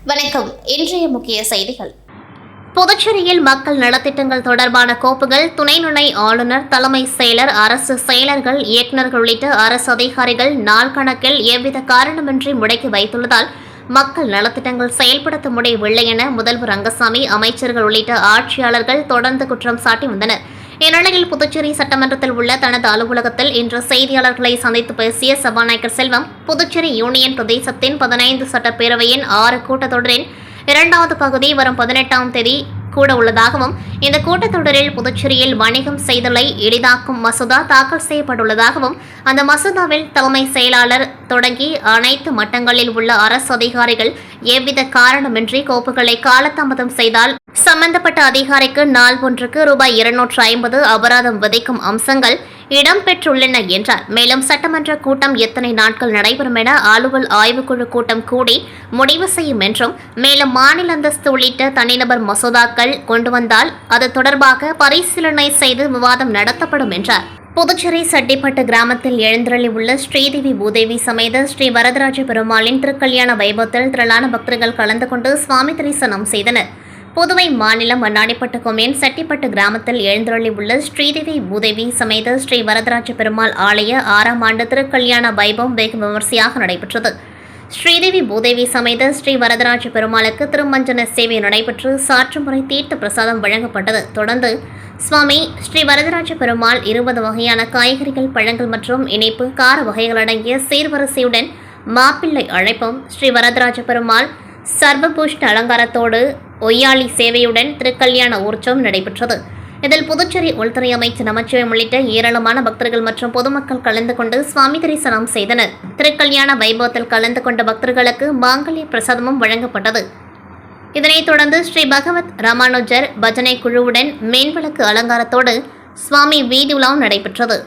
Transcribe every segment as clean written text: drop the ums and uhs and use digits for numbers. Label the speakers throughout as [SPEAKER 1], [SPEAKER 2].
[SPEAKER 1] வணக்கம். இன்றைய முக்கிய செய்திகள். புதுச்சேரியில் மக்கள் நலத்திட்டங்கள் தொடர்பான கோப்புகள் துணைநிலை ஆளுநர், தலைமை செயலர், அரசு செயலர்கள், இயக்குநர்கள் உள்ளிட்ட அரசு அதிகாரிகள் நாள் கணக்கில் எவ்வித காரணமின்றி முடக்கி வைத்துள்ளதால் மக்கள் நலத்திட்டங்கள் செயல்படுத்த முடியவில்லை என முதல்வர் ரங்கசாமி, அமைச்சர்கள் உள்ளிட்ட ஆட்சியாளர்கள் தொடர்ந்து குற்றம் சாட்டி வந்தனர். இந்நிலையில் புதுச்சேரி சட்டமன்றத்தில் உள்ள தனது அலுவலகத்தில் இன்று செய்தியாளர்களை சந்தித்து பேசிய சபாநாயகர் செல்வம், புதுச்சேரி யூனியன் பிரதேசத்தின் 15 சட்டப்பேரவையின் 6 கூட்டத்தொடரின் 2வது பகுதி வரும் 18ஆம் தேதி கூட உள்ளதாகவும், இந்த கூட்டத்தொடரில் புதுச்சேரியில் வணிகம் செய்தலை எளிதாக்கும் மசோதா தாக்கல் செய்யப்பட்டுள்ளதாகவும், அந்த மசோதாவில் தலைமை செயலாளர் தொடங்கி அனைத்து மட்டங்களில் உள்ள அரசு அதிகாரிகள் எவ்வித காரணமின்றி கோப்புகளை காலதாமதம் செய்தால் சம்பந்தப்பட்ட அதிகாரிக்கு நாள் ஒன்றுக்கு ரூபாய் 250 அபராதம் விதிக்கும் அம்சங்கள் இடம்பெற்றுள்ளன என்றார். மேலும் சட்டமன்ற கூட்டம் எத்தனை நாட்கள் நடைபெறும் என அலுவல் ஆய்வுக்குழு கூட்டம் கூடி முடிவு செய்யும் என்றும், மேலும் மாநில அந்தஸ்து உள்ளிட்ட தனிநபர் மசோதாக்கள் கொண்டு வந்தால் அது தொடர்பாக பரிசீலனை செய்து விவாதம் நடத்தப்படும் என்றார். புதுச்சேரி சட்டிப்பட்டு கிராமத்தில் எழுந்தருளி உள்ள ஸ்ரீதேவி பூதேவி சமேத ஸ்ரீ வரதராஜ பெருமாளின் திருக்கல்யாண வைபவத்தில் திரளான பக்தர்கள் கலந்து கொண்டு சுவாமி தரிசனம் செய்தனர். புதுவை மாநிலம் மண்ணாடிப்பட்டு கொம்யூன் சட்டிப்பட்டு கிராமத்தில் எழுந்தருளி உள்ள ஸ்ரீதேவி பூதேவி சமேத ஸ்ரீ வரதராஜ பெருமாள் ஆலய 6ஆம் ஆண்டு திருக்கல்யாண வைபவம் வெகு விமர்சையாக நடைபெற்றது. ஸ்ரீதேவி பூதேவி சமேத ஸ்ரீ வரதராஜ பெருமாளுக்கு திருமஞ்சன சேவை நடைபெற்று சாற்றுமுறை தீர்த்த பிரசாதம் வழங்கப்பட்டது. தொடர்ந்து சுவாமி ஸ்ரீ வரதராஜ பெருமாள் 20 வகையான காய்கறிகள், பழங்கள் மற்றும் இனிப்பு கார வகைகள் அடங்கிய சீர்வரிசையுடன் மாப்பிள்ளை அழைப்பும், ஸ்ரீ வரதராஜ பெருமாள் சர்வபூஷ்ண அலங்காரத்தோடு ஒய்யாளி சேவையுடன் திருக்கல்யாண உற்சவம் நடைபெற்றது. இதில் புதுச்சேரி உள்துறை அமைச்சர் நமச்சிவாயம் உள்ளிட்ட ஏராளமான பக்தர்கள் மற்றும் பொதுமக்கள் கலந்து கொண்டு சுவாமி தரிசனம் செய்தனர். திருக்கல்யாண வைபவத்தில் கலந்து கொண்ட பக்தர்களுக்கு மாங்கல்ய பிரசாதமும் வழங்கப்பட்டது. இதனைத் தொடர்ந்து ஸ்ரீ பகவத் ராமானுஜர் பஜனை குழுவுடன் மேன்விளக்கு அலங்காரத்தோடு சுவாமி வீதி உலாவும் நடைபெற்றது.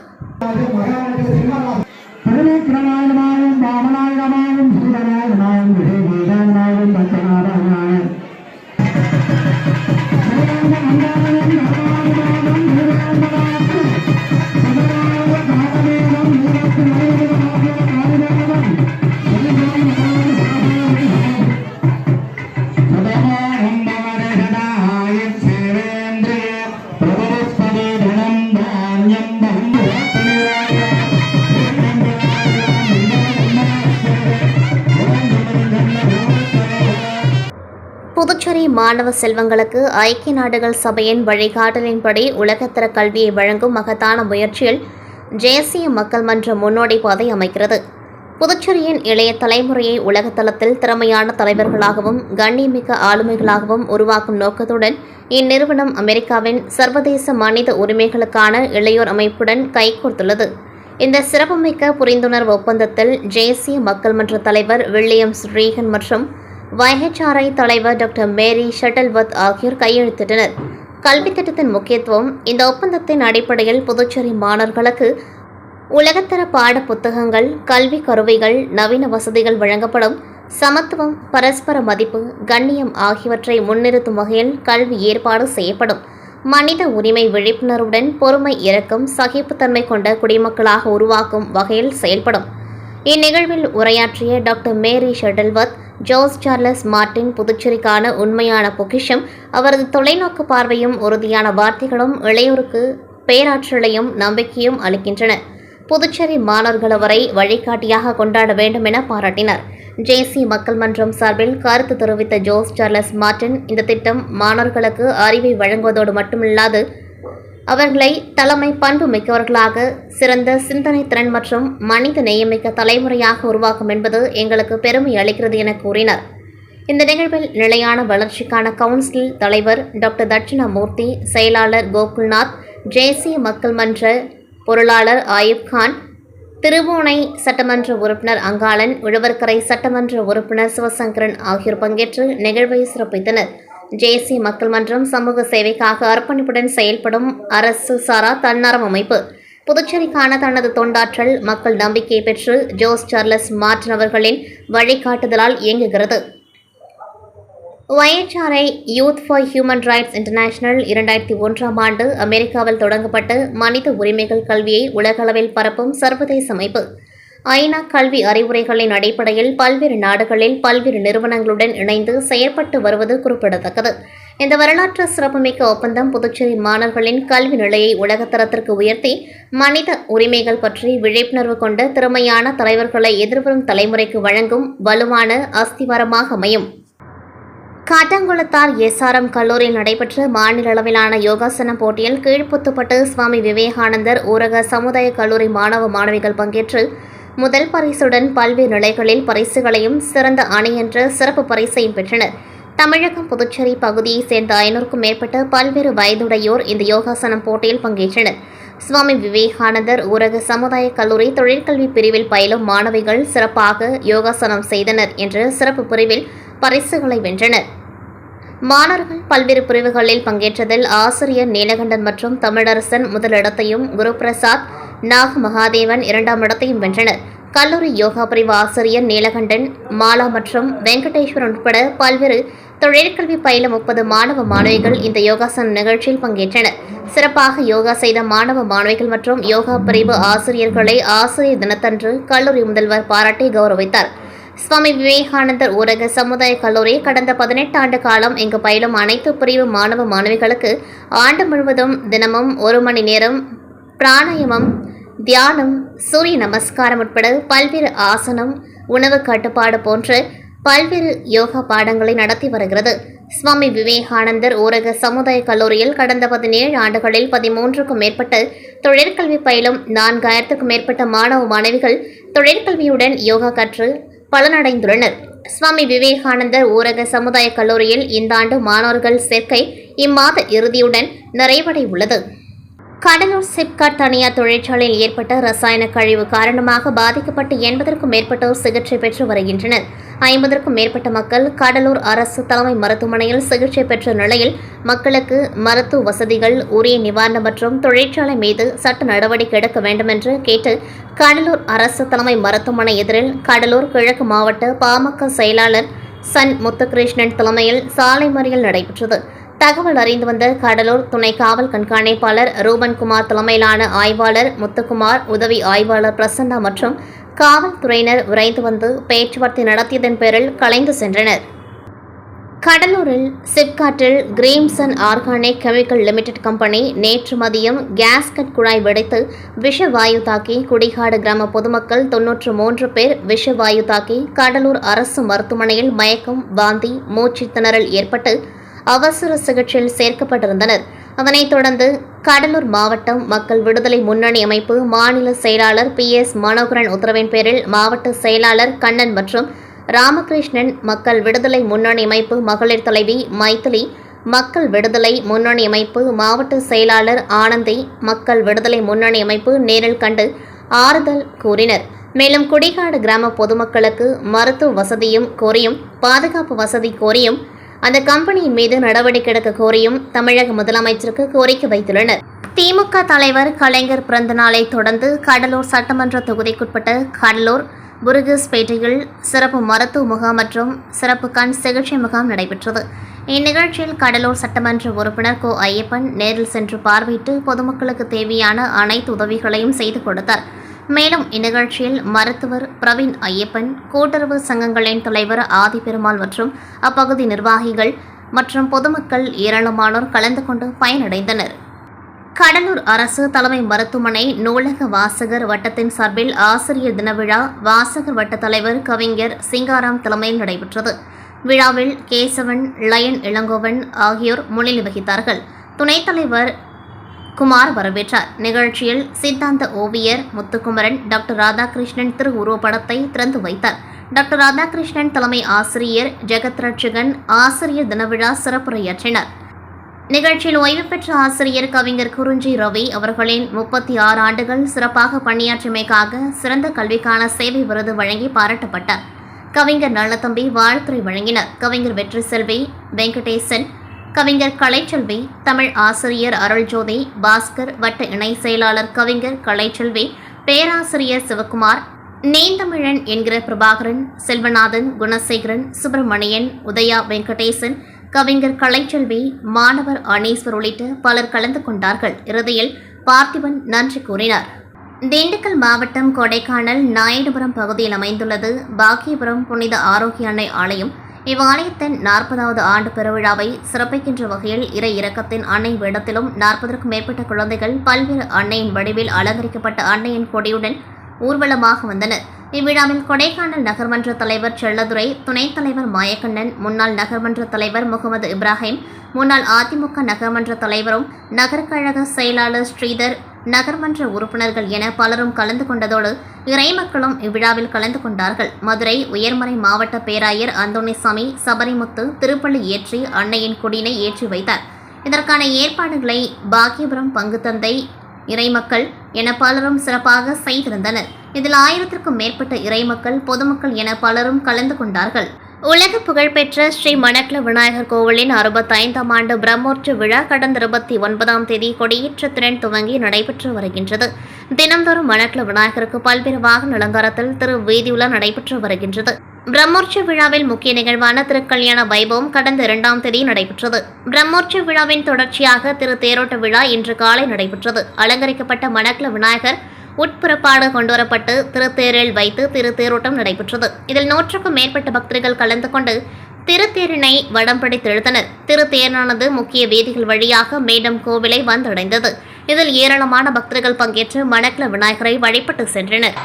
[SPEAKER 1] புதுச்சேரி மாணவ செல்வங்களுக்கு ஐக்கிய நாடுகள் சபையின் வழிகாட்டலின்படி உலகத்தர கல்வியை வழங்கும் மகத்தான முயற்சியில் தேசிய மக்கள் மன்ற முன்னோடி பாதை அமைக்கிறது. புதுச்சேரியின் இளைய தலைமுறையை உலகத்தளத்தில் திறமையான தலைவர்களாகவும் கண்ணியமிக்க ஆளுமைகளாகவும் உருவாக்கும் நோக்கத்துடன் இந்நிறுவனம் அமெரிக்காவின் சர்வதேச மனித உரிமைகளுக்கான இளையோர் அமைப்புடன் கைகோர்த்துள்ளது. இந்த சிறப்புமிக்க புரிந்துணர்வு ஒப்பந்தத்தில் தேசிய மக்கள் மன்ற தலைவர் வில்லியம்ஸ் ரீகன் மற்றும் YHRI தலைவர் டாக்டர் மேரி ஷட்டல்வர்த் ஆகியோர் கையெழுத்திட்டனர். கல்வி திட்டத்தின் முக்கியத்துவம்: இந்த ஒப்பந்தத்தின் அடிப்படையில் புதுச்சேரி மாணவர்களுக்கு உலகத்தர பாட புத்தகங்கள், கல்வி கருவிகள், நவீன வசதிகள் வழங்கப்படும். சமத்துவம், பரஸ்பர மதிப்பு, கண்ணியம் ஆகியவற்றை முன்னிறுத்தும் வகையில் கல்வி ஏற்பாடு செய்யப்படும். மனித உரிமை விழிப்புணர்வுடன் பொறுமை, இரக்கம், சகிப்புத்தன்மை கொண்ட குடிமக்களாக உருவாக்கும் வகையில் செயல்படும். இந்நிகழ்வில் உரையாற்றிய doctor Mary Shuttleworth, Jose Charles Martin புதுச்சேரிக்கான உண்மையான பொக்கிஷம் அவரது தொலைநோக்கு பார்வையும் உறுதியான வார்த்தைகளும் இளையோருக்கு பேராற்றலையும் நம்பிக்கையும் அளிக்கின்றன. புதுச்சேரி மாணவர்கள் அவரை வழிகாட்டியாக கொண்டாட வேண்டும் என பாராட்டினார். தேசிய மக்கள் மன்றம் சார்பில் கருத்து தெரிவித்த ஜோஸ் சார்லஸ் மார்டின், இந்த திட்டம் மாணவர்களுக்கு அறிவை வழங்குவதோடு மட்டுமில்லாது அவர்களை தலைமை பண்பு மிக்கவர்களாக, சிறந்த சிந்தனை திறன் மற்றும் மனித நேயமிக்க தலைமுறையாக உருவாக்கும் என்பது எங்களுக்கு பெருமை அளிக்கிறது என கூறினார். இந்த நிகழ்வில் நிலையான வளர்ச்சிக்கான கவுன்சில் தலைவர் டாக்டர் தட்சிணாமூர்த்தி, செயலாளர் கோகுல்நாத், தேசிய மக்கள் மன்ற பொருளாளர் ஆயுப் கான், திருபுவனை சட்டமன்ற உறுப்பினர் அங்காளன், உழவர்கரை சட்டமன்ற உறுப்பினர் சிவசங்கரன் ஆகியோர் பங்கேற்று நிகழ்வை சிறப்பித்தனர். தேசிய மக்கள் மன்றம் சமூக சேவைக்காக அர்ப்பணிப்புடன் செயல்படும் அரசு சாரா தன்னார்வ அமைப்பு. புதுச்சேரிக்கான தனது தொண்டாற்றல், மக்கள் நம்பிக்கையை பெற்று ஜோஸ் சார்லஸ் மார்டின் அவர்களின் வழிகாட்டுதலால் இயங்குகிறது. YHRI youth for human rights international 2001ஆம் ஆண்டு அமெரிக்காவில் தொடங்கப்பட்ட மனித உரிமைகள் கல்வியை உலகளவில் பரப்பும் சர்வதேச அமைப்பு. ஐநா கல்வி அறிவுரைகளின் அடிப்படையில் பல்வேறு நாடுகளில் பல்வேறு நிறுவனங்களுடன் இணைந்து செயற்பட்டு வருவது குறிப்பிடத்தக்கது. இந்த வரலாற்று சிறப்புமிக்க ஒப்பந்தம் புதுச்சேரி மாணவர்களின் கல்வி நிலையை உலகத்தரத்திற்கு உயர்த்தி மனித உரிமைகள் பற்றி விழிப்புணர்வு கொண்ட திறமையான தலைவர்களை எதிர்வரும் தலைமுறைக்கு வழங்கும் வலுவான அஸ்திவாரமாக அமையும். காட்டாங்குளத்தார் எஸ்ஆர்எம் கல்லூரியில் நடைபெற்ற மாநில அளவிலான யோகாசன போட்டியில் கீழ்ப்புத்துப்பட்டு சுவாமி விவேகானந்தர் ஊரக சமுதாய கல்லூரி மாணவ மாணவிகள் பங்கேற்று முதல் பரிசுடன் பல்வேறு நிலைகளில் பரிசுகளையும் சிறந்த அணி என்ற சிறப்பு பரிசையும் பெற்றனர். தமிழகம் புதுச்சேரி பகுதியைச் சேர்ந்த 500க்கும் மேற்பட்ட பல்வேறு வயதுடையோர் இந்த யோகாசனம் போட்டியில் பங்கேற்றனர். சுவாமி விவேகானந்தர் ஊரக சமுதாய கல்லூரி தொழிற்கல்வி பிரிவில் பயிலும் மாணவிகள் சிறப்பாக யோகாசனம் செய்தனர் என்ற சிறப்பு பிரிவில் பரிசுகளை வென்றனர். மாணவர்கள் பல்வேறு பிரிவுகளில் பங்கேற்றதில் ஆசிரியர் நீலகண்டன் மற்றும் தமிழரசன் முதலிடத்தையும், குருபிரசாத், நாக மகாதேவன் 2ஆம் இடத்தையும் வென்றனர். கல்லூரி யோகா பிரிவு ஆசிரியர் நீலகண்டன், மாலா மற்றும் வெங்கடேஸ்வரன் உட்பட பல்வேறு தொழிற்கல்வி பயிலும் 30 மாணவ மாணவிகள் இந்த யோகாசன நிகழ்ச்சியில் பங்கேற்றனர். சிறப்பாக யோகா செய்த மாணவ மாணவிகள் மற்றும் யோகா பிரிவு ஆசிரியர்களை ஆசிரியர் தினத்தன்று கல்லூரி முதல்வர் பாராட்டி கௌரவித்தார். சுவாமி விவேகானந்தர் ஊரக சமுதாய கல்லூரி கடந்த 18 ஆண்டு காலம் இங்கு பயிலும் அனைத்து பிரிவு மாணவ மாணவிகளுக்கு ஆண்டு முழுவதும் தினமும் 1 மணி நேரம் பிராணாயாமம், தியானம், சூரிய நமஸ்காரம் உட்பட பல்வேறு ஆசனம், உணவு கட்டுப்பாடு போன்ற பல்வேறு யோகா பாடங்களை நடத்தி வருகிறது. சுவாமி விவேகானந்தர் ஊரக சமுதாய கல்லூரியில் கடந்த 17 ஆண்டுகளில் 13க்கும் மேற்பட்ட தொழிற்கல்வி பயிலும் 4000க்கும் மேற்பட்ட மாணவ மாணவிகள் தொழிற்கல்வியுடன் யோகா கற்று பலனடைந்துள்ளனர். சுவாமி விவேகானந்தர் ஊரக சமுதாய கல்லூரியில் இந்த ஆண்டு மாணவர்கள் சேர்க்கை இம்மாத இறுதியுடன் நிறைவடை உள்ளது. கடலூர் சிப்காட் தனியார் தொழிற்சாலையில் ஏற்பட்ட ரசாயன கழிவு காரணமாக பாதிக்கப்பட்டு 80க்கும் மேற்பட்டோர் சிகிச்சை பெற்று வருகின்றனர். 50க்கும் மேற்பட்ட மக்கள் கடலூர் அரசு தலைமை மருத்துவமனையில் சிகிச்சை பெற்ற நிலையில் மக்களுக்கு மருத்துவ வசதிகள், உரிய நிவாரணம் மற்றும் தொழிற்சாலை மீது சட்ட நடவடிக்கை எடுக்க வேண்டுமென்று கேட்டு கடலூர் அரசு தலைமை மருத்துவமனை எதிரில் கடலூர் கிழக்கு மாவட்ட பாமக செயலாளர் சன் முத்துகிருஷ்ணன் தலைமையில் சாலை மறியல் நடைபெற்றது. தகவல் அறிந்து வந்த கடலூர் துணை காவல் கண்காணிப்பாளர் ரூபன்குமார் தலைமையிலான ஆய்வாளர் முத்துக்குமார், உதவி ஆய்வாளர் பிரசன்னா மற்றும் காவல்துறையினர் விரைந்து வந்து பேச்சுவார்த்தை நடத்தியதன் பேரில் கலைந்து சென்றனர். கடலூரில் சிப்காட்டில் கிரீம்சன் ஆர்கானிக் கெமிக்கல் லிமிடெட் கம்பெனி நேற்று மதியம் கேஸ்கட் குழாய் வெடித்து விஷவாயு தாக்கி குடிகாடு கிராம பொதுமக்கள் 93 பேர் விஷவாயு தாக்கி கடலூர் அரசு மருத்துவமனையில் மயக்கம், வாந்தி, மூச்சு திணறல் ஏற்பட்டு அவசர சிகிச்சையில் சேர்க்கப்பட்டிருந்தனர். அதனைத் தொடர்ந்து கடலூர் மாவட்டம் மக்கள் விடுதலை முன்னணி அமைப்பு மாநில செயலாளர் PS மனோகரன் உத்தரவின் பேரில் மாவட்ட செயலாளர் கண்ணன் மற்றும் ராமகிருஷ்ணன், மக்கள் விடுதலை முன்னணி அமைப்பு மகளிர் தலைவி மைத்திலி, மக்கள் விடுதலை முன்னணி அமைப்பு மாவட்ட செயலாளர் ஆனந்தி, மக்கள் விடுதலை முன்னணி அமைப்பு நேரில் கண்டு ஆறுதல் கூறினர். மேலும் குடிகாடு கிராம பொதுமக்களுக்கு மருத்துவ வசதியும் கோரியும், பாதுகாப்பு வசதி கோரியும், அந்த கம்பெனியின் மீது நடவடிக்கை எடுக்க கோரியும் தமிழக முதலமைச்சருக்கு கோரிக்கை வைத்துள்ளனர். திமுக தலைவர் கலைஞர் பிறந்த நாளை தொடர்ந்து கடலூர் சட்டமன்ற தொகுதிக்குட்பட்ட கடலூர் புருகஸ்பேட்டையில் சிறப்பு மருத்துவ முகாம் மற்றும் சிறப்பு கண் சிகிச்சை முகாம் நடைபெற்றது. இந்நிகழ்ச்சியில் கடலூர் சட்டமன்ற உறுப்பினர் கோ ஐயப்பன் நேரில் சென்று பார்வையிட்டு பொதுமக்களுக்கு தேவையான அனைத்து உதவிகளையும் செய்து கொடுத்தார். மேலும் இந்நிகழ்ச்சியில் மருத்துவர் பிரவீன் ஐயப்பன், கூட்டுறவு சங்கங்களின் தலைவர் ஆதிபெருமாள் மற்றும் அப்பகுதி நிர்வாகிகள் மற்றும் பொதுமக்கள் ஏராளமானோர் கலந்து கொண்டு பயனடைந்தனர். கடலூர் அரசு தலைமை மருத்துவமனை நூலக வாசகர் வட்டத்தின் சார்பில் ஆசிரியர் தின விழா வாசகர் வட்ட தலைவர் கவிஞர் சிங்காராம் தலைமையில் நடைபெற்றது. விழாவில் கேசவன், லயன் இளங்கோவன் ஆகியோர் முன்னிலை வகித்தார்கள். துணைத் தலைவர் குமார் வரவேற்றார். நிகழ்ச்சியில் சித்தாந்த ஓவியர் முத்துக்குமரன் டாக்டர் ராதாகிருஷ்ணன் திருவுருவப்படத்தை திறந்து வைத்தார். டாக்டர் ராதாகிருஷ்ணன் தலைமை ஆசிரியர் ஜெகத் ரட்சகன் ஆசிரியர் தினவிழா சிறப்புரையாற்றினார். நிகழ்ச்சியில் ஓய்வு பெற்ற ஆசிரியர் கவிஞர் குறிஞ்சி ரவி அவர்களின் 36 ஆண்டுகள் சிறப்பாக பணியாற்றியமைக்காக சிறந்த கல்விக்கான சேவை விருது வழங்கி பாராட்டப்பட்டார். கவிஞர் நல்லதம்பி வாழ்த்துரை வழங்கினார். கவிஞர் வெற்றி செல்வி வெங்கடேசன், கவிஞர் கலைச்செல்வி, தமிழ் ஆசிரியர் அருள்ஜோதி, பாஸ்கர், வட்ட இணை செயலாளர் கவிஞர் கலைச்செல்வி, பேராசிரியர் சிவகுமார், நேந்தமிழன் என்கிற பிரபாகரன், செல்வநாதன், குணசேகரன், சுப்பிரமணியன், உதயா வெங்கடேசன், கவிஞர் கலைச்செல்வி, மாணவர் அனீஸ்வர் உள்ளிட்ட பலர் கலந்து கொண்டார்கள். இறுதியில் பார்த்திபன் நன்றி கூறினார். திண்டுக்கல் மாவட்டம் கொடைக்கானல் நாயுடுபுரம் பகுதியில் அமைந்துள்ளது பாக்கியபுரம் புனித ஆரோக்கிய அன்னை ஆலயம். இவ்வாலயத்தின் 40வது ஆண்டு பெருவிழாவை சிறப்பிக்கின்ற வகையில் இறை இரக்கத்தின் அன்னை வேடத்திலும் 40க்கும் மேற்பட்ட குழந்தைகள் பல்வேறு அன்னையின் வடிவில் அலங்கரிக்கப்பட்ட அன்னையின் கொடியுடன் ஊர்வலமாக வந்தனர். இவ்விழாவில் கொடைக்கானல் நகர்மன்ற தலைவர் செல்லதுரை, துணைத் தலைவர் மாயக்கண்ணன், முன்னாள் நகர்மன்ற தலைவர் முகமது இப்ராஹிம், முன்னாள் அதிமுக நகர்மன்ற தலைவரும் நகர்கழக செயலாளர் ஸ்ரீதர், நகர்மன்ற உறுப்பினர்கள் என பலரும் கலந்து கொண்டதோடு இறைமக்களும் இவ்விழாவில் கலந்து கொண்டார்கள். மதுரை உயர்மறை மாவட்ட பேராயர் அந்தோணிசாமி சபரிமுத்து திருப்பள்ளி ஏற்றி அன்னையின் கொடியினை ஏற்றி வைத்தார். இதற்கான ஏற்பாடுகளை பாக்கியபுரம் பங்குத்தந்தை, இறைமக்கள் என பலரும் சிறப்பாக செய்திருந்தனர். இதில் 1000க்கும் மேற்பட்ட இறைமக்கள், பொதுமக்கள் என பலரும் கலந்து கொண்டார்கள். உலக புகழ்பெற்ற ஸ்ரீ மணக்ல விநாயகர் கோவிலின் 65ஆம் ஆண்டு பிரம்மோற்சவ விழா கடந்த 29ஆம் தேதி கொடியேற்றத்துடன் துவங்கி நடைபெற்று வருகின்றது. தினந்தோறும் மணக்ல விநாயகருக்கு பல்வேறு வாகன அலங்காரத்தில் திரு வீதியுலா நடைபெற்று வருகின்றது. பிரம்மோற்சவ விழாவில் முக்கிய நிகழ்வான திருக்கல்யாண வைபவம் கடந்த 2ஆம் தேதி நடைபெற்றது. பிரம்மோற்சவ விழாவின் தொடர்ச்சியாக திரு தேரோட்ட விழா இன்று காலை நடைபெற்றது. அலங்கரிக்கப்பட்ட மணக்ல விநாயகர் உட்புறப்பாடு கொண்டுவரப்பட்டு திருத்தேரில் வைத்து திருத்தேரோட்டம் நடைபெற்றது. இதில் 100க்கும் மேற்பட்ட பக்தர்கள் கலந்து கொண்டு திருத்தேரினை வடம் பிடித்து இழுத்தனர். திருத்தேரானது முக்கிய வீதிகள் வழியாக மீண்டும் கோவிலை வந்தடைந்தது. இதில் ஏராளமான பக்தர்கள் பங்கேற்று மணக்ல விநாயகரை வழிபட்டு சென்றனர்.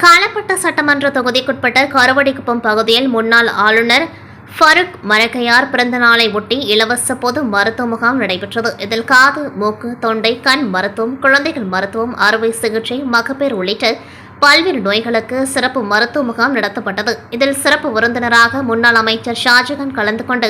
[SPEAKER 1] காலப்பட்ட சட்டமன்ற தொகுதிக்குட்பட்ட கருவடிக்குப்பம் பகுதியில் முன்னாள் ஆளுநர் ஃபருக் மரக்கையார் பிறந்த நாளை ஒட்டி இலவச பொது மருத்துவ முகாம் நடைபெற்றது. இதில் காது, மூக்கு, தொண்டை, கண் மருத்துவம், குழந்தைகள் மருத்துவம், அறுவை சிகிச்சை, மகப்பேறு உள்ளிட்ட பல்வேறு நோய்களுக்கு சிறப்பு மருத்துவ முகாம் நடத்தப்பட்டது. இதில் சிறப்பு விருந்தினராக முன்னாள் அமைச்சர் ஷாஜகான் கலந்து கொண்டு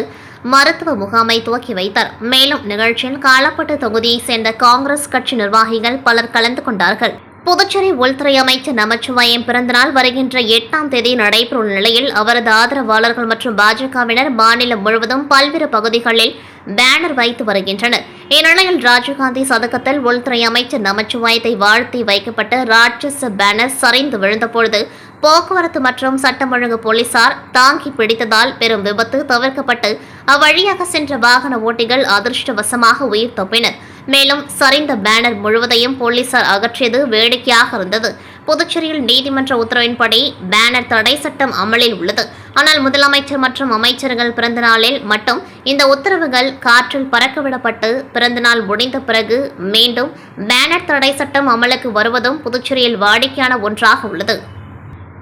[SPEAKER 1] மருத்துவ முகாமை துவக்கி வைத்தார். மேலும் நிகழ்ச்சியில் காலப்பட்டு தொகுதியைச் சேர்ந்த காங்கிரஸ் கட்சி நிர்வாகிகள் பலர் கலந்து கொண்டார்கள். புதுச்சேரி உள்துறை அமைச்சர் நமச்சிவாயம் பிறந்தநாள் வருகின்ற 8ஆம் தேதி நடைபெறவுள்ள நிலையில் அவரது ஆதரவாளர்கள் மற்றும் பாஜகவினர் மாநிலம் முழுவதும் பல்வேறு பகுதிகளில் பேனர் வைத்து வருகின்றனர். இந்நிலையில் ராஜீவ்காந்தி சதுக்கத்தில் உள்துறை அமைச்சர் நமச்சிவாயத்தை வாழ்த்தி வைக்கப்பட்ட ராட்சச பேனர் சரிந்து விழுந்தபொழுது போக்குவரத்து மற்றும் சட்டம் ஒழுங்கு போலீசார் தாங்கி பிடித்ததால் பெரும் விபத்து தவிர்க்கப்பட்டு அவ்வழியாக சென்ற வாகன ஓட்டிகள் அதிர்ஷ்டவசமாக உயிர் தப்பினர். மேலும் சரிந்த பேனர் முழுவதையும் போலீசார் அகற்றியது வேடிக்கையாக இருந்தது. புதுச்சேரியில் நீதிமன்ற உத்தரவின்படி பேனர் தடை சட்டம் அமலில் உள்ளது. ஆனால் முதலமைச்சர் மற்றும் அமைச்சர்கள் பிறந்த நாளில் மட்டும் இந்த உத்தரவுகள் காற்றில் பறக்கவிடப்பட்டு பிறந்தநாள் முடிந்த பிறகு மீண்டும் பேனர் தடை சட்டம் அமலுக்கு வருவதும் புதுச்சேரியில் வாடிக்கையான ஒன்றாக உள்ளது.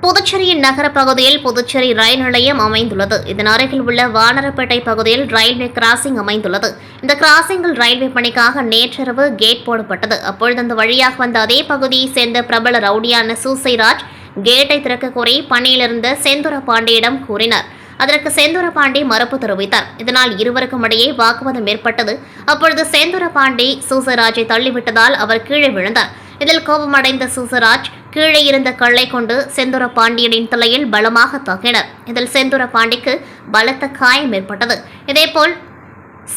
[SPEAKER 1] புதுச்சேரியின் நகர பகுதியில் புதுச்சேரி ரயில் நிலையம் அமைந்துள்ளது. இதன் அருகில் உள்ள வானரப்பேட்டை பகுதியில் ரயில்வே கிராசிங் அமைந்துள்ளது. இந்த கிராசிங்கில் ரயில்வே பணிக்காக நேற்றிரவு கேட் போடப்பட்டது. அப்பொழுது அந்த வழியாக வந்த அதே பகுதியைச் சேர்ந்த பிரபல ரவுடியான சூசைராஜ் கேட்டை திறக்க கோரி பணியிலிருந்த செந்தூர பாண்டியிடம் கூறினார். அதற்கு செந்தூர பாண்டி மறுப்பு தெரிவித்தார். இதனால் இருவருக்கும் இடையே வாக்குவாதம் ஏற்பட்டது. அப்பொழுது செந்தூர பாண்டி சூசைராஜை தள்ளிவிட்டதால் அவர் கீழே விழுந்தார். இதில் கோபமடைந்த சூசராஜ் கீழே இருந்த கல்லை கொண்டு செந்தூர பாண்டியனின் தலையில் பலமாக தாக்கினர். இதில் செந்தூர பாண்டிக்கு பலத்த காயம் ஏற்பட்டது. இதேபோல்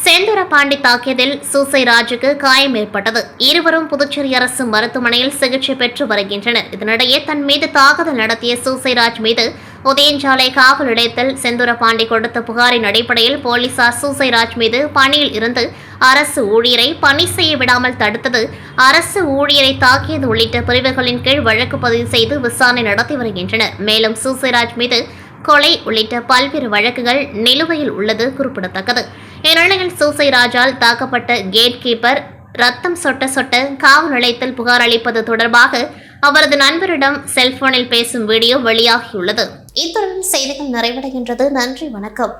[SPEAKER 1] செந்தூர பாண்டி தாக்கியதில் சூசைராஜுக்கு காயம் ஏற்பட்டது. இருவரும் புதுச்சேரி அரசு மருத்துவமனையில் சிகிச்சை பெற்று வருகின்றனர். இதனிடையே தன் மீது தாக்குதல் நடத்திய சூசைராஜ் மீது உதயஞ்சாலை காவல் நிலையத்தில் செந்தூர பாண்டி கொடுத்த புகாரின் அடிப்படையில் போலீசார் சூசைராஜ் மீது பணியில் இருந்து அரசு ஊழியரை பணி செய்ய விடாமல் தடுத்தது, அரசு ஊழியரை தாக்கியது உள்ளிட்ட பிரிவுகளின் கீழ் வழக்கு பதிவு செய்து விசாரணை நடத்தி வருகின்றனர். மேலும் சூசைராஜ் மீது கொலை உள்ளிட்ட பல்வேறு வழக்குகள் நிலுவையில் உள்ளது குறிப்பிடத்தக்கது. இந்நிலையில் சூசைராஜால் தாக்கப்பட்ட கேட் கீப்பர் ரத்தம் சொட்ட சொட்ட காவல் நிலையத்தில் புகார் அளிப்பது தொடர்பாக அவரது நண்பரிடம் செல்போனில் பேசும் வீடியோ வெளியாகியுள்ளது. இத்துடன் செய்திகள் நிறைவடைகின்றது. நன்றி, வணக்கம்.